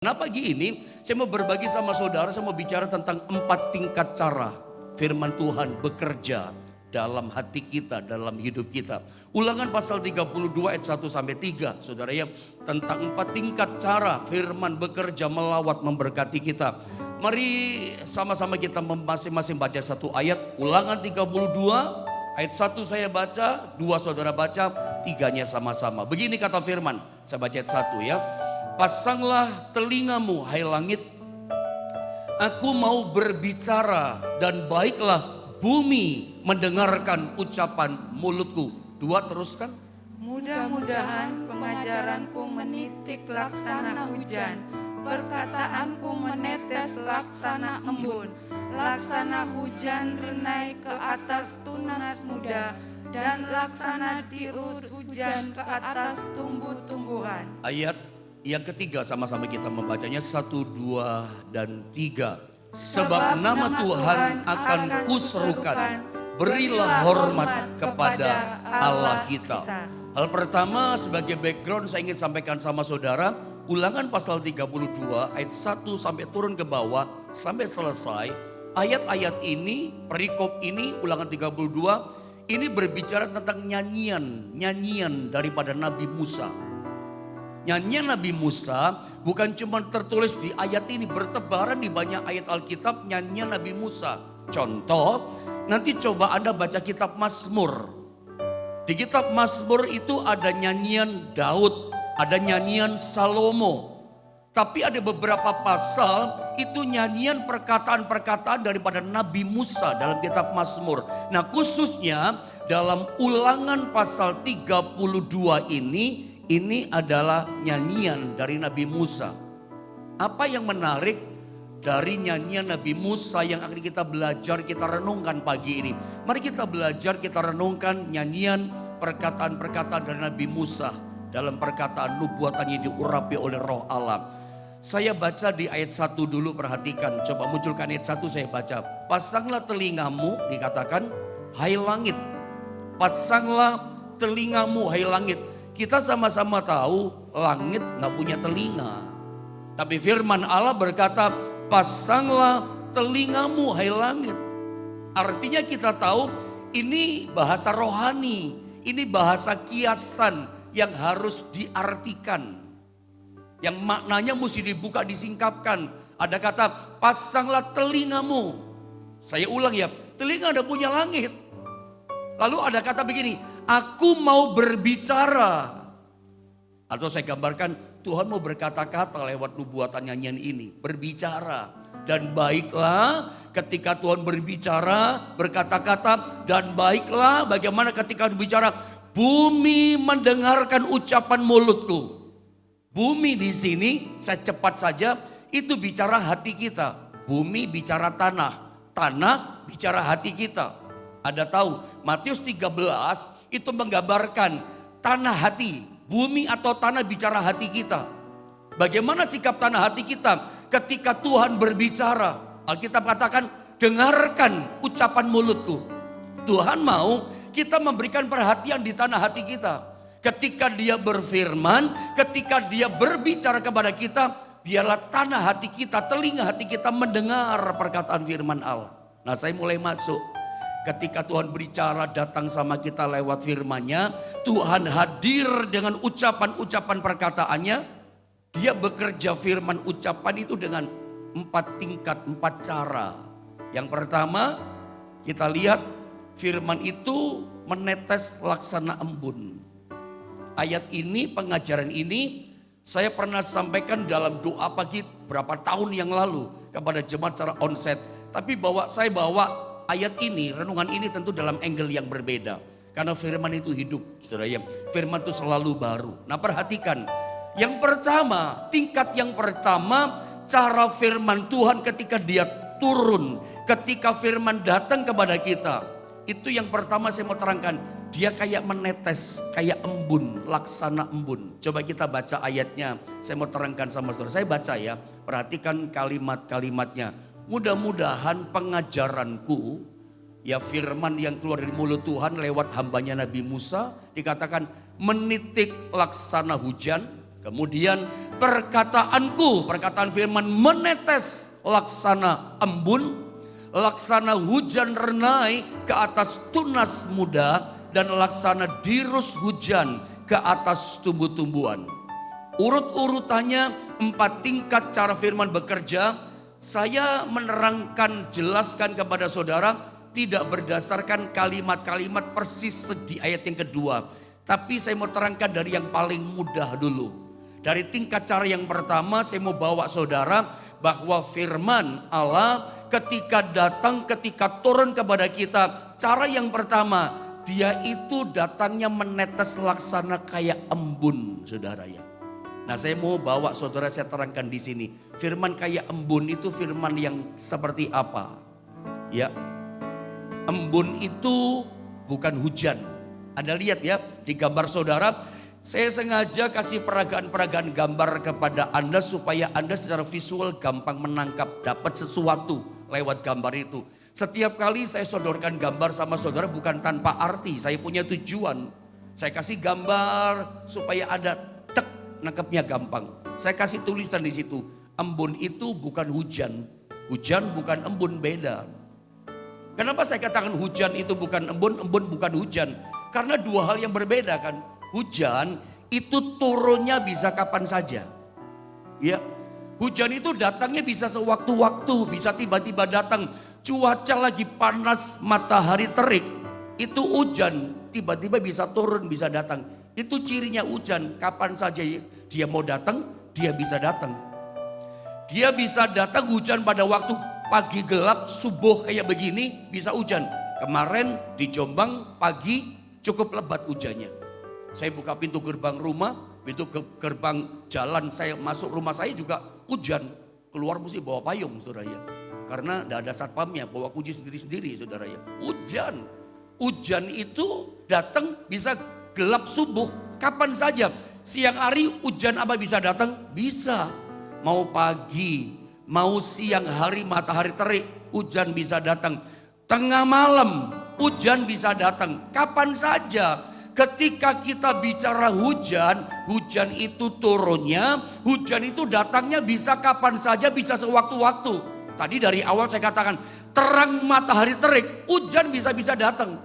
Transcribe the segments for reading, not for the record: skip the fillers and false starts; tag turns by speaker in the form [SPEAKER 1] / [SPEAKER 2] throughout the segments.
[SPEAKER 1] Nah pagi ini saya mau berbagi sama saudara, saya mau bicara tentang 4 tingkat cara firman Tuhan bekerja dalam hati kita, dalam hidup kita. Ulangan pasal 32 ayat 1 sampai 3, saudara ya, tentang 4 tingkat cara firman bekerja melawat memberkati kita. Mari sama-sama kita masing-masing baca satu ayat. Ulangan 32 ayat 1 saya baca, 2 saudara baca, 3-nya sama-sama. Begini kata firman, saya baca ayat 1 ya. Pasanglah telingamu hai langit, aku mau berbicara dan baiklah bumi mendengarkan ucapan mulutku. 2 teruskan.
[SPEAKER 2] Mudah-mudahan pengajaranku menitik laksana hujan, perkataanku menetes laksana embun, laksana hujan renai ke atas tunas muda, dan laksana dius hujan ke atas tumbuh-tumbuhan.
[SPEAKER 1] Ayat yang ketiga sama-sama kita membacanya 1, 2, dan 3. Sebab nama Tuhan akan kuserukan, berilah hormat kepada Allah kita. Hal pertama sebagai background saya ingin sampaikan sama saudara, Ulangan pasal 32 ayat 1 sampai turun ke bawah sampai selesai. Ayat-ayat ini, perikop ini, Ulangan 32 ini berbicara tentang nyanyian daripada Nabi Musa. Nyanyian Nabi Musa bukan cuma tertulis di ayat ini, bertebaran di banyak ayat Alkitab nyanyian Nabi Musa. Contoh, nanti coba Anda baca kitab Mazmur. Di kitab Mazmur itu ada nyanyian Daud, ada nyanyian Salomo. Tapi ada beberapa pasal itu nyanyian perkataan-perkataan daripada Nabi Musa dalam kitab Mazmur. Nah khususnya dalam Ulangan pasal 32 ini adalah nyanyian dari Nabi Musa. Apa yang menarik dari nyanyian Nabi Musa yang akan kita belajar, kita renungkan pagi ini. Mari kita belajar, kita renungkan nyanyian perkataan-perkataan dari Nabi Musa dalam perkataan nubuatannya diurapi oleh Roh Allah. Saya baca di ayat 1 dulu, perhatikan. Coba munculkan ayat 1 saya baca. Pasanglah telingamu, dikatakan, hai langit. Pasanglah telingamu, hai langit. Kita sama-sama tahu langit gak punya telinga. Tapi firman Allah berkata, pasanglah telingamu hai langit. Artinya kita tahu ini bahasa rohani. Ini bahasa kiasan yang harus diartikan. Yang maknanya mesti dibuka, disingkapkan. Ada kata pasanglah telingamu. Saya ulang ya, telinga ada punya langit. Lalu ada kata begini, aku mau berbicara. Atau saya gambarkan Tuhan mau berkata-kata lewat nubuatan nyanyian ini. Berbicara. Dan baiklah ketika Tuhan berbicara, berkata-kata. Dan baiklah bagaimana ketika berbicara. Bumi mendengarkan ucapan mulutku. Bumi di sini saya cepat saja itu bicara hati kita. Bumi bicara tanah. Tanah bicara hati kita. Ada tahu Matius 13 itu menggambarkan tanah hati. Bumi atau tanah bicara hati kita. Bagaimana sikap tanah hati kita ketika Tuhan berbicara? Alkitab katakan dengarkan ucapan mulutku. Tuhan mau kita memberikan perhatian di tanah hati kita. Ketika dia berfirman, ketika dia berbicara kepada kita, biarlah tanah hati kita, telinga hati kita mendengar perkataan firman Allah. Nah saya mulai masuk. Ketika Tuhan berbicara datang sama kita lewat firman-Nya, Tuhan hadir dengan ucapan-ucapan perkataannya. Dia bekerja firman ucapan itu dengan 4 tingkat, 4 cara. Yang pertama kita lihat firman itu menetes laksana embun. Ayat ini, pengajaran ini saya pernah sampaikan dalam doa pagi berapa tahun yang lalu kepada jemaat secara onsite. Tapi saya bawa ayat ini, renungan ini tentu dalam angle yang berbeda. Karena firman itu hidup, saudara ya. Firman itu selalu baru. Nah perhatikan, yang pertama, tingkat yang pertama, cara firman Tuhan ketika dia turun, ketika firman datang kepada kita. Itu yang pertama saya mau terangkan, dia kayak menetes, kayak embun, laksana embun. Coba kita baca ayatnya, saya mau terangkan sama saudara. Saya baca ya, perhatikan kalimat-kalimatnya. Mudah-mudahan pengajaranku, ya firman yang keluar dari mulut Tuhan lewat hambanya Nabi Musa, dikatakan menitik laksana hujan, Kemudian perkataan firman menetes laksana embun, laksana hujan renai ke atas tunas muda, dan laksana dirus hujan ke atas tumbuh-tumbuhan. Urut-urutannya 4 tingkat cara firman bekerja. Saya menerangkan, jelaskan kepada saudara tidak berdasarkan kalimat-kalimat persis di ayat yang kedua. Tapi saya mau terangkan dari yang paling mudah dulu. Dari tingkat cara yang pertama saya mau bawa saudara bahwa firman Allah ketika datang, ketika turun kepada kita, cara yang pertama dia itu datangnya menetes laksana kayak embun, saudara ya. Nah, saya mau bawa saudara, saya terangkan di sini. Firman kayak embun itu firman yang seperti apa? Ya. Embun itu bukan hujan. Anda lihat ya di gambar saudara, saya sengaja kasih peragaan-peragaan gambar kepada Anda supaya Anda secara visual gampang menangkap, dapat sesuatu lewat gambar itu. Setiap kali saya sodorkan gambar sama saudara bukan tanpa arti, saya punya tujuan. Saya kasih gambar supaya Anda nangkepnya gampang. Saya kasih tulisan di situ, embun itu bukan hujan. Hujan bukan embun, beda. Kenapa saya katakan hujan itu bukan embun, embun bukan hujan? Karena dua hal yang berbeda kan. Hujan itu turunnya bisa kapan saja. Ya. Hujan itu datangnya bisa sewaktu-waktu, bisa tiba-tiba datang. Cuaca lagi panas, matahari terik, itu hujan, tiba-tiba bisa turun, bisa datang. Itu cirinya hujan, kapan saja dia mau datang, dia bisa datang. Dia bisa datang hujan pada waktu pagi gelap, subuh kayak begini, bisa hujan. Kemarin di Jombang pagi cukup lebat hujannya. Saya buka pintu gerbang rumah, pintu gerbang jalan saya masuk rumah saya juga hujan. Keluar mesti bawa payung, saudara ya. Karena tidak ada satpamnya, bawa kunci sendiri-sendiri, saudara ya. Hujan. Hujan itu datang bisa gelap subuh, kapan saja. Siang hari hujan apa bisa datang? Bisa. Mau pagi, mau siang hari matahari terik, hujan bisa datang. Tengah malam, hujan bisa datang. Kapan saja. Ketika kita bicara hujan, hujan itu turunnya, hujan itu datangnya bisa kapan saja, bisa sewaktu-waktu. Tadi dari awal saya katakan, terang matahari terik, hujan bisa-bisa datang.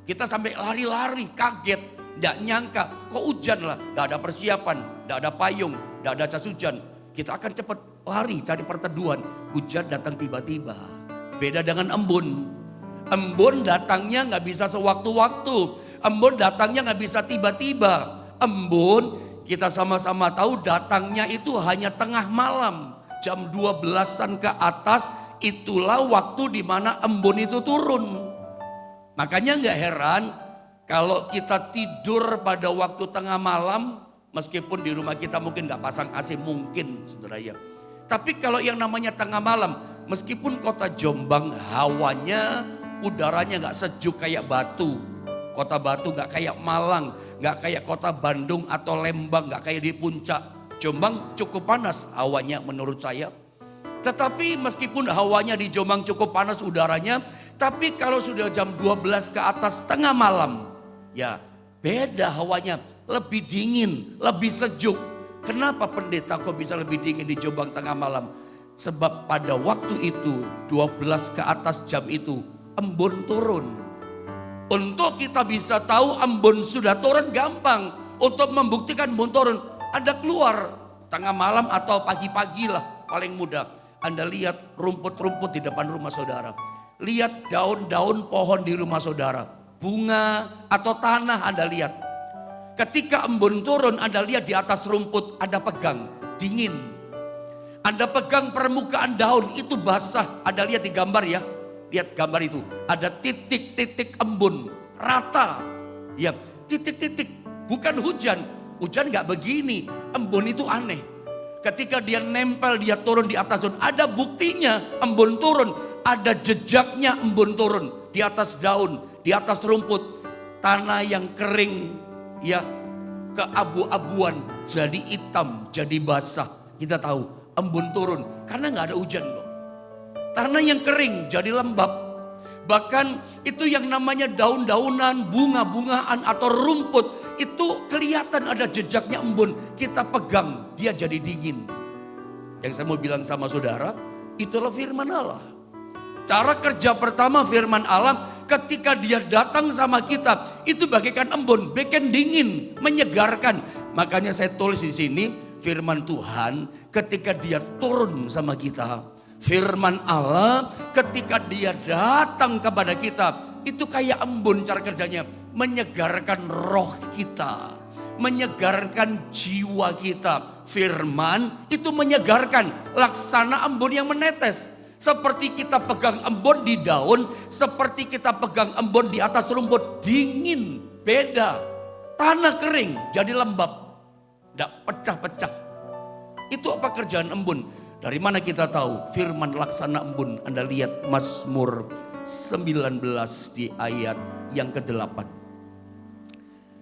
[SPEAKER 1] Kita sampai lari-lari, kaget, tidak nyangka, kok hujan lah, tidak ada persiapan, tidak ada payung, tidak ada jas hujan. Kita akan cepat lari cari perteduhan, hujan datang tiba-tiba. Beda dengan embun. Embun datangnya nggak bisa sewaktu-waktu. Embun datangnya nggak bisa tiba-tiba. Embun kita sama-sama tahu datangnya itu hanya tengah malam. Jam 12-an ke atas itulah waktu di mana embun itu turun. Makanya nggak heran kalau kita tidur pada waktu tengah malam, meskipun di rumah kita mungkin nggak pasang AC mungkin, saudara ya. Tapi kalau yang namanya tengah malam, meskipun kota Jombang hawanya, udaranya nggak sejuk kayak Batu. Kota Batu gak kayak Malang, gak kayak kota Bandung atau Lembang, gak kayak di puncak. Jombang cukup panas hawanya menurut saya. Tetapi meskipun hawanya di Jombang cukup panas udaranya, tapi kalau sudah jam 12 ke atas tengah malam, ya beda hawanya, lebih dingin, lebih sejuk. Kenapa pendeta kok bisa lebih dingin di Jombang tengah malam? Sebab pada waktu itu 12 ke atas jam itu embun turun. Untuk kita bisa tahu embun sudah turun gampang. Untuk membuktikan embun turun, Anda keluar tengah malam atau pagi-pagi lah paling mudah. Anda lihat rumput-rumput di depan rumah saudara. Lihat daun-daun pohon di rumah saudara. Bunga atau tanah Anda lihat. Ketika embun turun Anda lihat di atas rumput ada pegang, dingin. Anda pegang permukaan daun itu basah. Anda lihat di gambar ya. Lihat gambar itu, ada titik-titik embun, rata. Ya, titik-titik, bukan hujan. Hujan gak begini, embun itu aneh. Ketika dia nempel, dia turun di atas daun, ada buktinya embun turun. Ada jejaknya embun turun di atas daun, di atas rumput. Tanah yang kering, ya keabu-abuan, jadi hitam, jadi basah. Kita tahu embun turun, karena gak ada hujan kok. Tanah yang kering jadi lembab. Bahkan itu yang namanya daun-daunan, bunga-bungaan atau rumput itu kelihatan ada jejaknya embun. Kita pegang, dia jadi dingin. Yang saya mau bilang sama saudara, itulah firman Allah. Cara kerja pertama firman Allah, ketika dia datang sama kita, itu bagaikan embun, bikin dingin, menyegarkan. Makanya saya tulis di sini, firman Tuhan ketika dia turun sama kita. Firman Allah ketika dia datang kepada kita, itu kayak embun cara kerjanya. Menyegarkan roh kita, menyegarkan jiwa kita. Firman itu menyegarkan, laksana embun yang menetes. Seperti kita pegang embun di daun, seperti kita pegang embun di atas rumput, dingin, beda. Tanah kering jadi lembab, tidak pecah-pecah. Itu apa kerjaan embun? Dari mana kita tahu? Firman laksana embun. Anda lihat Mazmur 19 di ayat yang ke-8.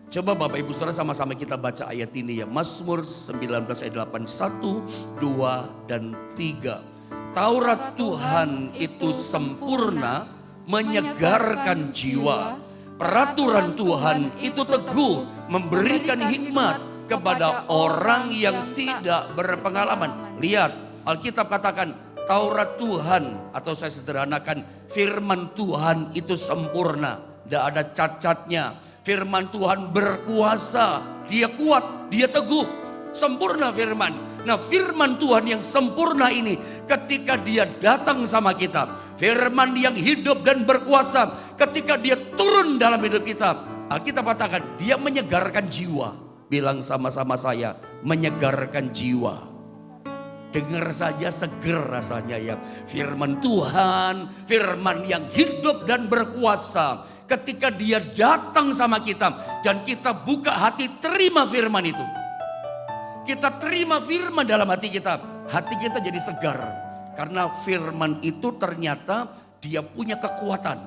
[SPEAKER 1] Coba Bapak Ibu Saudara sama-sama kita baca ayat ini ya. Mazmur 19 ayat 8, 1, 2, dan 3. Taurat Tuhan itu sempurna, menyegarkan jiwa. Peraturan Tuhan itu teguh, memberikan hikmat kepada orang yang tidak berpengalaman. Lihat, Alkitab katakan Taurat Tuhan, atau saya sederhanakan, firman Tuhan itu sempurna, tidak ada cacatnya. Firman Tuhan berkuasa, dia kuat, dia teguh, sempurna firman. Nah, firman Tuhan yang sempurna ini ketika dia datang sama kita, firman yang hidup dan berkuasa, ketika dia turun dalam hidup kita, Alkitab katakan dia menyegarkan jiwa. Bilang sama-sama saya, menyegarkan jiwa. Dengar saja seger rasanya ya. Firman Tuhan, firman yang hidup dan berkuasa. Ketika dia datang sama kita dan kita buka hati terima firman itu. Kita terima firman dalam hati kita. Hati kita jadi segar. Karena firman itu ternyata dia punya kekuatan.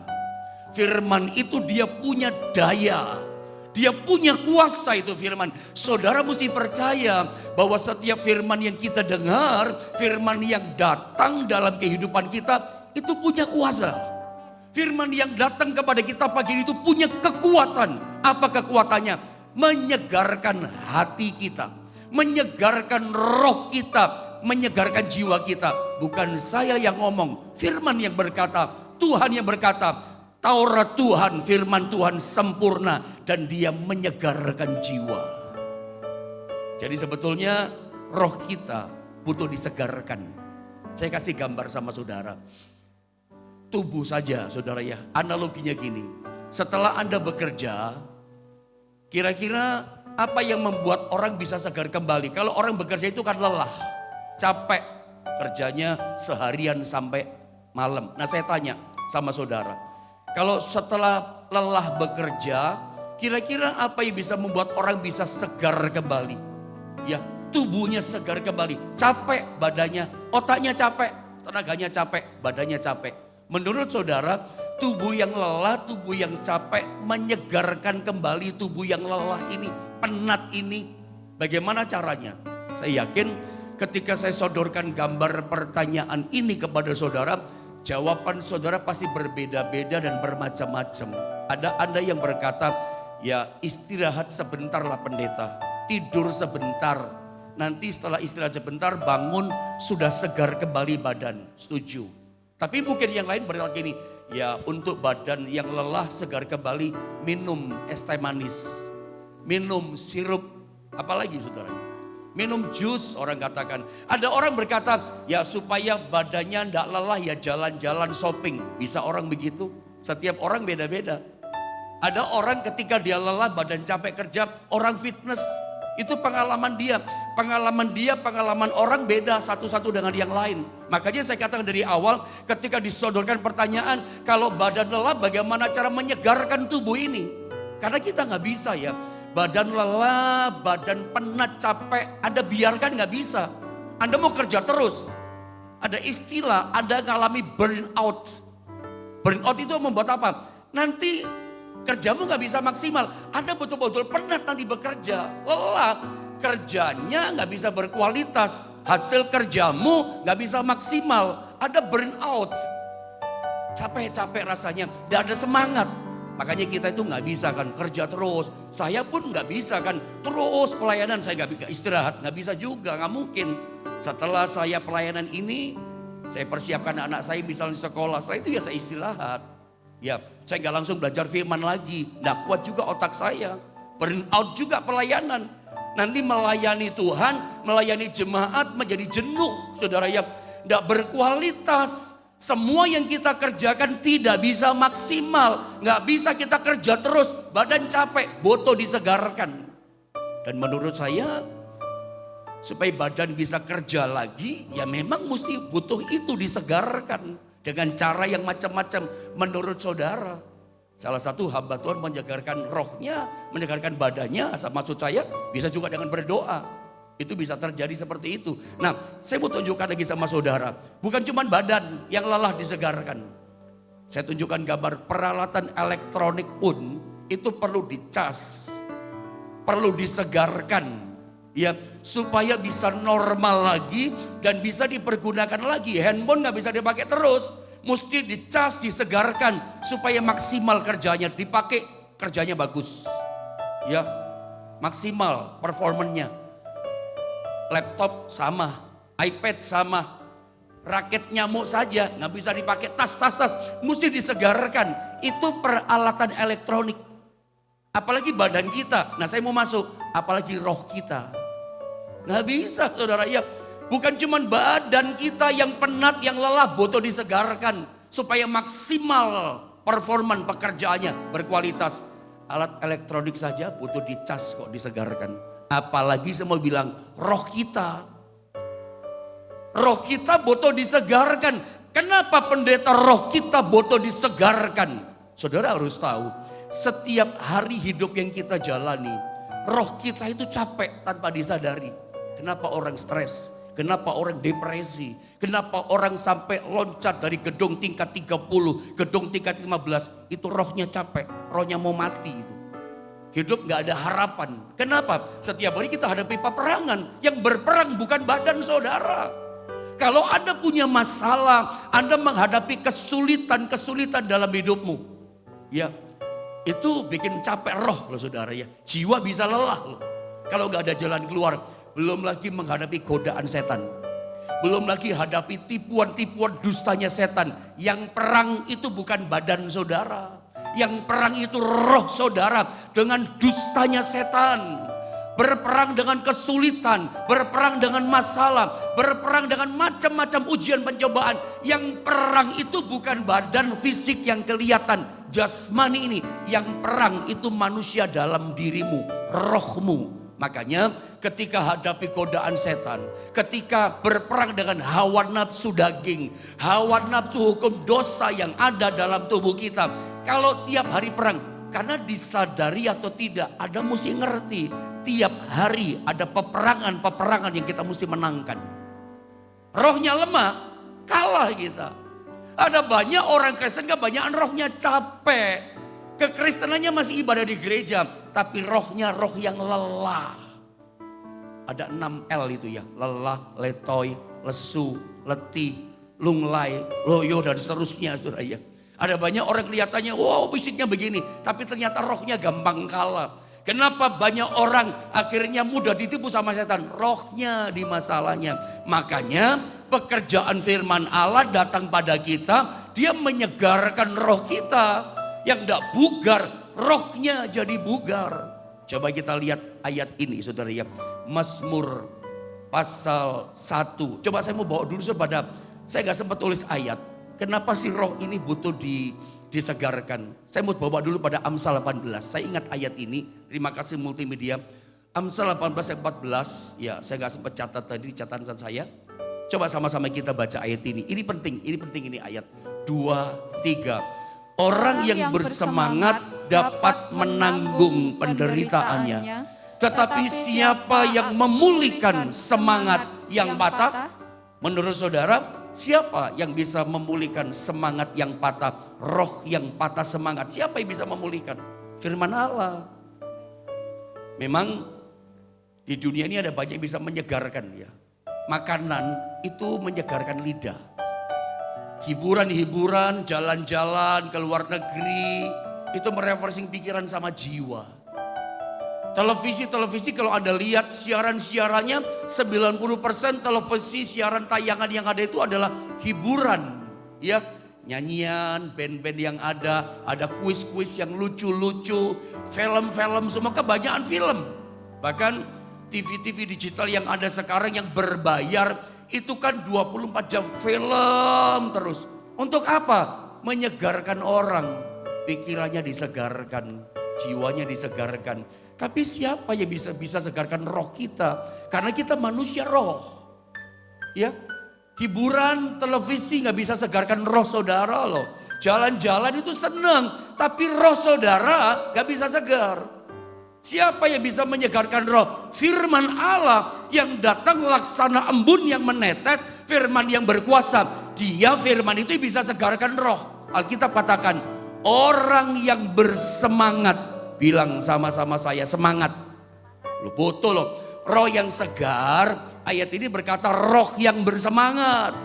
[SPEAKER 1] Firman itu dia punya daya. Dia punya kuasa itu firman. Saudara mesti percaya bahwa setiap firman yang kita dengar, firman yang datang dalam kehidupan kita itu punya kuasa. Firman yang datang kepada kita pagi ini itu punya kekuatan. Apa kekuatannya? Menyegarkan hati kita, menyegarkan roh kita, menyegarkan jiwa kita. Bukan saya yang ngomong, firman yang berkata, Tuhan yang berkata. Taurat Tuhan, firman Tuhan sempurna dan dia menyegarkan jiwa. Jadi sebetulnya roh kita butuh disegarkan. Saya kasih gambar sama saudara. Tubuh saja saudara ya, analoginya gini. Setelah Anda bekerja, kira-kira apa yang membuat orang bisa segar kembali? Kalau orang bekerja itu kan lelah, capek, kerjanya seharian sampai malam. Nah saya tanya sama saudara. Kalau setelah lelah bekerja, kira-kira apa yang bisa membuat orang bisa segar kembali? Ya, tubuhnya segar kembali. Capek badannya, otaknya capek, tenaganya capek, badannya capek. Menurut saudara, tubuh yang lelah, tubuh yang capek menyegarkan kembali tubuh yang lelah ini, penat ini. Bagaimana caranya? Saya yakin ketika saya sodorkan gambar pertanyaan ini kepada saudara, jawaban saudara pasti berbeda-beda dan bermacam-macam. Ada Anda yang berkata, ya istirahat sebentarlah pendeta, tidur sebentar. Nanti setelah istirahat sebentar bangun sudah segar kembali badan, setuju. Tapi mungkin yang lain berkata gini, ya untuk badan yang lelah segar kembali minum es teh manis, minum sirup, apalagi saudara? Minum jus orang katakan. Ada orang berkata ya supaya badannya tidak lelah ya jalan-jalan shopping. Bisa orang begitu? Setiap orang beda-beda. Ada orang ketika dia lelah badan capek kerja orang fitness. Itu pengalaman dia. Pengalaman orang beda satu-satu dengan yang lain. Makanya saya katakan dari awal ketika disodorkan pertanyaan. Kalau badan lelah bagaimana cara menyegarkan tubuh ini? Karena kita nggak bisa ya. Badan lelah, badan penat, capek, Anda biarkan nggak bisa. Anda mau kerja terus. Ada istilah, Anda ngalami burnout. Burnout itu membuat apa? Nanti kerjamu nggak bisa maksimal. Anda betul-betul penat nanti bekerja, lelah. Kerjanya nggak bisa berkualitas. Hasil kerjamu nggak bisa maksimal. Ada burnout. Capek-capek rasanya, tidak ada semangat. Makanya kita itu nggak bisa kan kerja terus. Saya pun nggak bisa kan terus pelayanan, saya nggak bisa istirahat, nggak bisa juga, nggak mungkin. Setelah saya pelayanan ini, saya persiapkan anak saya misalnya sekolah, setelah itu ya saya istirahat. Ya, saya nggak langsung belajar firman lagi, nggak kuat juga otak saya. Burn out juga pelayanan. Nanti melayani Tuhan, melayani jemaat menjadi jenuh, saudara ya, nggak berkualitas. Semua yang kita kerjakan tidak bisa maksimal, nggak bisa kita kerja terus, badan capek, butuh disegarkan. Dan menurut saya, supaya badan bisa kerja lagi, ya memang mesti butuh itu disegarkan dengan cara yang macam-macam. Menurut saudara, salah satu hamba Tuhan menyegarkan rohnya, menyegarkan badannya, maksud saya bisa juga dengan berdoa. Itu bisa terjadi seperti itu. Nah, saya mau tunjukkan lagi sama saudara. Bukan cuma badan yang lelah disegarkan. Saya tunjukkan gambar peralatan elektronik pun itu perlu dicas. Perlu disegarkan. Ya, supaya bisa normal lagi dan bisa dipergunakan lagi. Handphone gak bisa dipakai terus. Mesti dicas, disegarkan supaya maksimal kerjanya. Dipakai kerjanya bagus. Ya, maksimal performanya. Laptop sama, iPad sama, raket nyamuk saja nggak bisa dipakai, tas, mesti disegarkan. Itu peralatan elektronik. Apalagi badan kita. Nah, saya mau masuk, apalagi roh kita. Nggak bisa, saudara ya. Bukan cuma badan kita yang penat, yang lelah, butuh disegarkan supaya maksimal performan pekerjaannya berkualitas. Alat elektronik saja butuh dicas kok, disegarkan. Apalagi saya mau bilang roh kita. Roh kita butuh disegarkan. Kenapa pendeta roh kita butuh disegarkan? Saudara harus tahu, setiap hari hidup yang kita jalani, roh kita itu capek tanpa disadari. Kenapa orang stres? Kenapa orang depresi? Kenapa orang sampai loncat dari gedung tingkat 30, gedung tingkat 15? Itu rohnya capek, rohnya mau mati itu. Hidup gak ada harapan. Kenapa? Setiap hari kita hadapi peperangan. Yang berperang bukan badan saudara. Kalau Anda punya masalah, Anda menghadapi kesulitan dalam hidupmu. Ya, itu bikin capek roh loh saudara ya. Jiwa bisa lelah loh. Kalau gak ada jalan keluar. Belum lagi menghadapi godaan setan. Belum lagi hadapi tipuan-tipuan dustanya setan. Yang perang itu bukan badan saudara. Yang perang itu roh saudara dengan dustanya setan. Berperang dengan kesulitan, berperang dengan masalah, berperang dengan macam-macam ujian pencobaan. Yang perang itu bukan badan fisik yang kelihatan, jasmani ini. Yang perang itu manusia dalam dirimu, rohmu. Makanya ketika hadapi godaan setan, ketika berperang dengan hawa nafsu daging, hawa nafsu hukum dosa yang ada dalam tubuh kita. Kalau tiap hari perang, karena disadari atau tidak, Anda mesti ngerti. Tiap hari ada peperangan yang kita mesti menangkan. Rohnya lemah, kalah kita. Ada banyak orang Kristen kebanyakan rohnya capek. Kekristenannya masih ibadah di gereja, tapi rohnya roh yang lelah. Ada 6 L itu ya, lelah, letoy, lesu, letih, lunglai, loyo dan seterusnya saudara ya. Ada banyak orang kelihatannya, wow fisiknya begini, tapi ternyata rohnya gampang kalah. Kenapa banyak orang akhirnya mudah ditipu sama setan? Rohnya di masalahnya. Makanya pekerjaan firman Allah datang pada kita, dia menyegarkan roh kita. Yang tidak bugar, rohnya jadi bugar. Coba kita lihat ayat ini saudara ya. Mazmur pasal 1. Coba saya mau bawa dulu kepada, saya gak sempat tulis ayat. Kenapa sih roh ini butuh disegarkan? Saya mau bawa dulu pada Amsal 18. Saya ingat ayat ini. Terima kasih multimedia. Amsal 18 ayat 14. Ya, saya gak sempat catat tadi catatan saya. Coba sama-sama kita baca ayat ini. Ini penting ini ayat. 2, 3. Orang yang bersemangat dapat menanggung penderitaannya. Tetapi siapa yang memulihkan semangat yang patah? Menurut saudara, siapa yang bisa memulihkan semangat yang patah? Roh yang patah semangat. Siapa yang bisa memulihkan? Firman Allah. Memang di dunia ini ada banyak yang bisa menyegarkan ya. Makanan itu menyegarkan lidah. Hiburan-hiburan, jalan-jalan ke luar negeri, itu merefreshing pikiran sama jiwa. Televisi kalau Anda lihat siaran-siarannya 90% televisi siaran tayangan yang ada itu adalah hiburan. Ya, nyanyian, band-band yang ada kuis-kuis yang lucu-lucu, film-film, semua kebanyakan film. Bahkan TV-TV digital yang ada sekarang yang berbayar itu kan 24 jam film terus. Untuk apa? Menyegarkan orang, pikirannya disegarkan, jiwanya disegarkan. Tapi siapa yang bisa segarkan roh kita? Karena kita manusia roh. Ya, hiburan televisi gak bisa segarkan roh saudara loh. Jalan-jalan itu senang, tapi roh saudara gak bisa segar. Siapa yang bisa menyegarkan roh? Firman Allah yang datang laksana embun yang menetes, firman yang berkuasa. Dia firman itu bisa segarkan roh. Alkitab katakan, orang yang bersemangat. Bilang sama-sama saya, semangat. Lu butuh loh. Roh yang segar, ayat ini berkata roh yang bersemangat.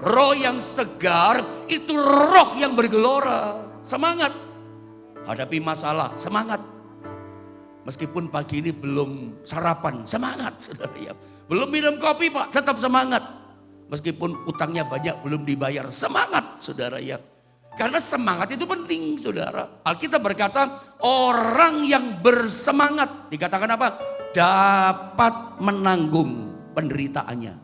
[SPEAKER 1] Roh yang segar itu roh yang bergelora. Semangat. Hadapi masalah, semangat. Meskipun pagi ini belum sarapan, semangat saudara ya. Belum minum kopi Pak, tetap semangat. Meskipun utangnya banyak belum dibayar, semangat saudara ya. Karena semangat itu penting saudara. Alkitab berkata orang yang bersemangat, dikatakan apa? Dapat menanggung penderitaannya.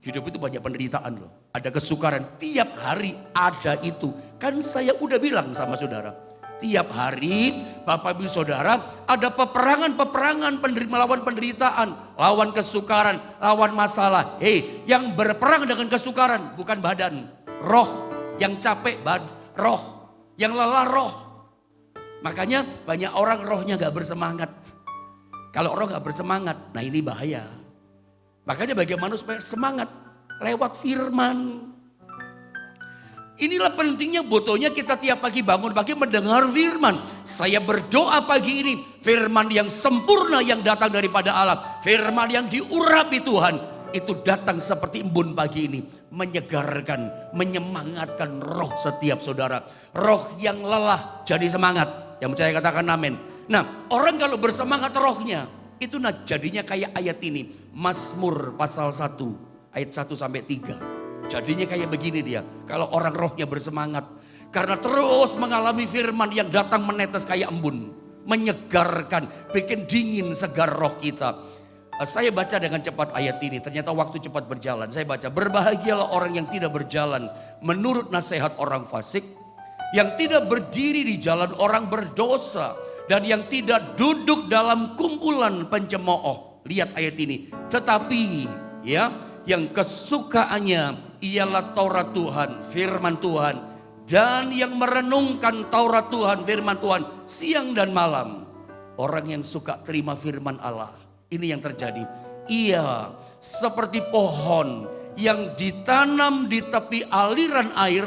[SPEAKER 1] Hidup itu banyak penderitaan loh. Ada kesukaran, tiap hari ada itu. Kan saya udah bilang sama saudara. Tiap hari Bapak Ibu Saudara ada peperangan melawan penderitaan. Lawan kesukaran, lawan masalah. Hei, yang berperang dengan kesukaran bukan badan, roh. Yang capek roh, yang lelah roh. Makanya banyak orang rohnya gak bersemangat. Kalau roh gak bersemangat, nah ini bahaya. Makanya bagaimana supaya semangat? Lewat firman. Inilah pentingnya butuhnya kita tiap pagi bangun pagi mendengar firman. Saya berdoa pagi ini, firman yang sempurna yang datang daripada Allah. Firman yang diurapi Tuhan. Itu datang seperti embun pagi ini. Menyegarkan, menyemangatkan roh setiap saudara. Roh yang lelah jadi semangat. Yang percaya katakan amin. Nah, orang kalau bersemangat rohnya, itu jadinya kayak ayat ini. Mazmur pasal 1, ayat 1 sampai 3. Jadinya kayak begini dia. Kalau orang rohnya bersemangat. Karena terus mengalami firman yang datang menetes kayak embun. Menyegarkan, bikin dingin segar roh kita. Saya baca dengan cepat ayat ini, ternyata waktu cepat berjalan. Saya baca, berbahagialah orang yang tidak berjalan menurut nasihat orang fasik, yang tidak berdiri di jalan orang berdosa, dan yang tidak duduk dalam kumpulan pencemooh. Lihat ayat ini, tetapi ya, yang kesukaannya ialah Taurat Tuhan, firman Tuhan, dan yang merenungkan Taurat Tuhan, firman Tuhan siang dan malam. Orang yang suka terima firman Allah, ini yang terjadi. Ia seperti pohon yang ditanam di tepi aliran air.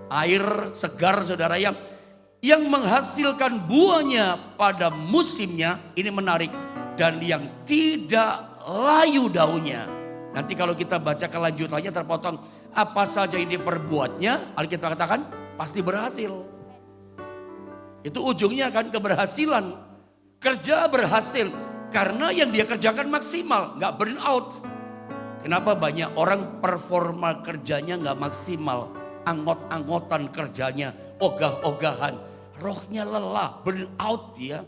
[SPEAKER 1] Air segar saudara yang menghasilkan buahnya pada musimnya. Ini menarik. Dan yang tidak layu daunnya. Nanti kalau kita baca kelanjutannya terpotong. Apa saja yang diperbuatnya, Alkitab katakan pasti berhasil. Itu ujungnya kan keberhasilan. Kerja berhasil. Karena yang dia kerjakan maksimal, gak burn out. Kenapa banyak orang performa kerjanya gak maksimal. Anggot-anggotan kerjanya, ogah-ogahan. Rohnya lelah, burn out ya.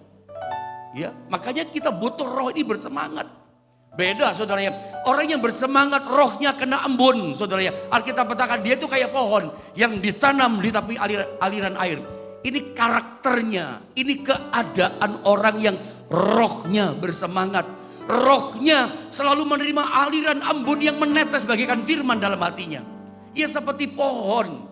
[SPEAKER 1] Ya, makanya kita butuh roh ini bersemangat. Beda saudara ya. Orang yang bersemangat rohnya kena embun saudara ya. Alkitab katakan dia itu kayak pohon yang ditanam di tepi aliran air. Ini karakternya, ini keadaan orang yang rohnya bersemangat. Rohnya selalu menerima aliran embun yang menetes bagaikan firman dalam hatinya. Ia seperti pohon.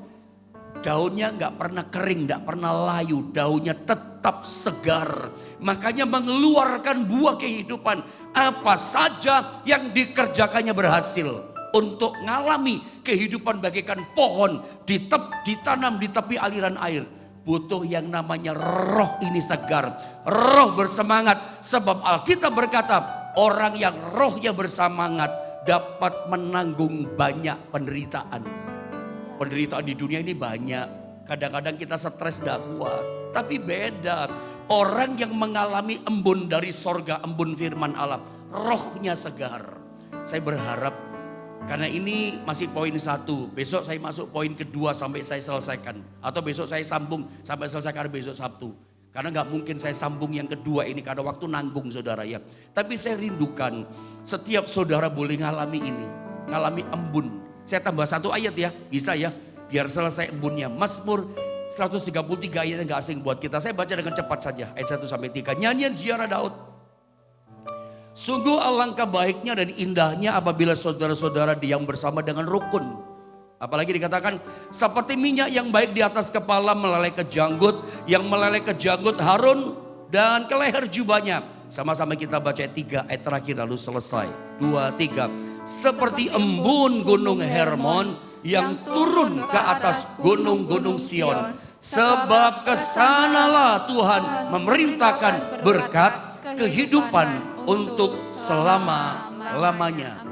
[SPEAKER 1] Daunnya gak pernah kering, gak pernah layu. Daunnya tetap segar. Makanya mengeluarkan buah kehidupan. Apa saja yang dikerjakannya berhasil. Untuk mengalami kehidupan bagaikan pohon. Ditanam di tepi aliran air. Butuh yang namanya roh ini segar. Roh bersemangat. Sebab Alkitab berkata, orang yang rohnya bersemangat dapat menanggung banyak penderitaan. Penderitaan di dunia ini banyak. Kadang-kadang kita stres gak kuat. Tapi beda. Orang yang mengalami embun dari sorga, embun firman Allah, rohnya segar. Saya berharap, karena ini masih poin 1. Besok saya masuk poin kedua sampai saya selesaikan. Atau besok saya sambung sampai selesaikan besok Sabtu. Karena gak mungkin saya sambung yang kedua ini karena waktu nanggung saudara ya. Tapi saya rindukan setiap saudara boleh ngalami ini. Ngalami embun. Saya tambah 1 ayat ya, bisa ya. Biar selesai embunnya. Mazmur 133 ayatnya gak asing buat kita. Saya baca dengan cepat saja. Ayat 1 sampai 3. Nyanyian ziarah Daud. Sungguh alangkah baiknya dan indahnya apabila saudara-saudara diam bersama dengan rukun. Apalagi dikatakan seperti minyak yang baik di atas kepala meleleh ke janggut. Yang meleleh ke janggut Harun dan ke leher jubahnya. Sama-sama kita baca 3 ayat terakhir lalu selesai. 2, 3. Seperti embun gunung Hermon yang turun ke atas gunung-gunung Sion. Sebab kesanalah Tuhan memerintahkan berkat kehidupan untuk selama-lamanya.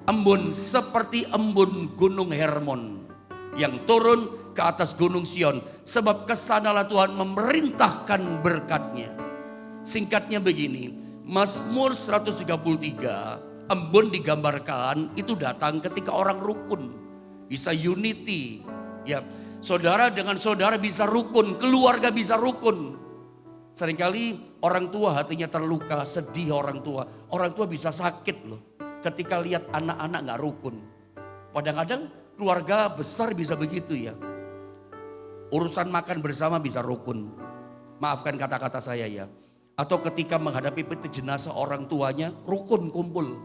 [SPEAKER 1] Embun seperti embun gunung Hermon yang turun ke atas gunung Sion. Sebab kesanalah Tuhan memerintahkan berkatnya. Singkatnya begini, Mazmur 133, embun digambarkan itu datang ketika orang rukun. Bisa unity, ya saudara dengan saudara bisa rukun, keluarga bisa rukun. Seringkali orang tua hatinya terluka, sedih orang tua bisa sakit loh. Ketika lihat anak-anak gak rukun. Kadang-kadang keluarga besar bisa begitu ya. Urusan makan bersama bisa rukun. Maafkan kata-kata saya ya. Atau ketika menghadapi peti jenazah orang tuanya, rukun kumpul.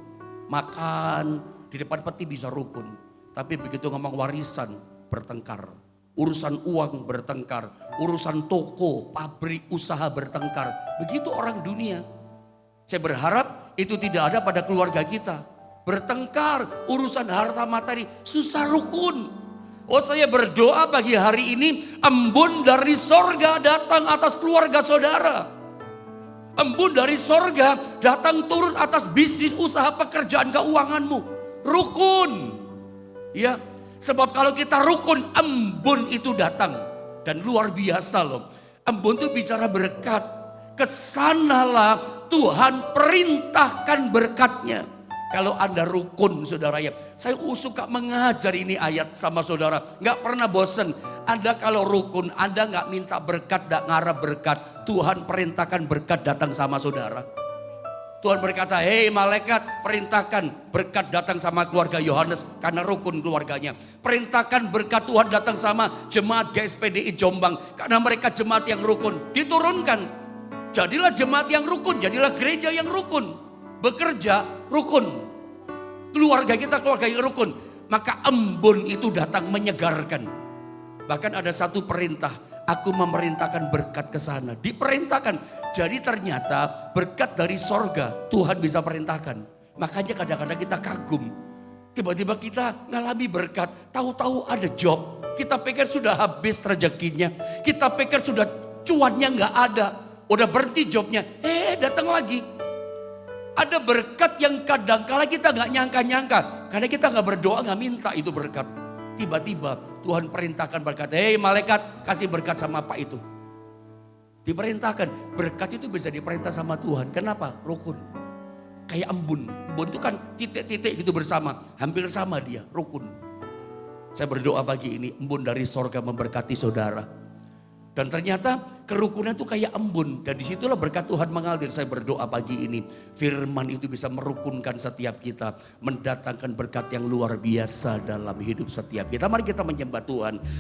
[SPEAKER 1] Makan di depan peti bisa rukun. Tapi begitu ngomong warisan, bertengkar. Urusan uang bertengkar. Urusan toko, pabrik, usaha bertengkar. Begitu orang dunia. Saya berharap itu tidak ada pada keluarga kita. Bertengkar, urusan harta materi, susah rukun. Oh saya berdoa bagi hari ini, embun dari sorga datang atas keluarga saudara. Embun dari sorga datang turun atas bisnis, usaha, pekerjaan, keuanganmu. Rukun. Ya, sebab kalau kita rukun, embun itu datang. Dan luar biasa loh. Embun itu bicara berkat. Kesanalah Tuhan perintahkan berkatnya. Kalau Anda rukun saudara ya. Saya suka mengajar ini ayat sama saudara. Gak pernah bosen. Anda kalau rukun, Anda gak minta berkat, gak ngarap berkat. Tuhan perintahkan berkat datang sama saudara. Tuhan berkata, hei malaikat perintahkan berkat datang sama keluarga Yohanes. Karena rukun keluarganya. Perintahkan berkat Tuhan datang sama jemaat GSPDI Jombang. Karena mereka jemaat yang rukun. Diturunkan. Jadilah jemaat yang rukun. Jadilah gereja yang rukun. Bekerja rukun. Keluarga kita keluarga yang rukun. Maka embun itu datang menyegarkan. Bahkan ada satu perintah. Aku memerintahkan berkat ke sana. Diperintahkan. Jadi ternyata berkat dari sorga Tuhan bisa perintahkan. Makanya kadang-kadang kita kagum. Tiba-tiba kita ngalami berkat. Tahu-tahu ada job. Kita pikir sudah habis rezekinya. Kita pikir sudah cuannya gak ada. Udah berhenti jobnya. Datang lagi. Ada berkat yang kadang-kala kita gak nyangka-nyangka. Karena kita gak berdoa gak minta itu berkat. Tiba-tiba Tuhan perintahkan berkat. Hei malaikat kasih berkat sama Pak itu. Diperintahkan. Berkat itu bisa diperintah sama Tuhan. Kenapa? Rukun. Kayak embun. Embun itu kan titik-titik gitu bersama. Hampir sama dia. Rukun. Saya berdoa pagi ini. Embun dari sorga memberkati saudara. Dan ternyata kerukunan itu kayak embun. Dan disitulah berkat Tuhan mengalir. Saya berdoa pagi ini. Firman itu bisa merukunkan setiap kita. Mendatangkan berkat yang luar biasa dalam hidup setiap kita. Mari kita menyembah Tuhan.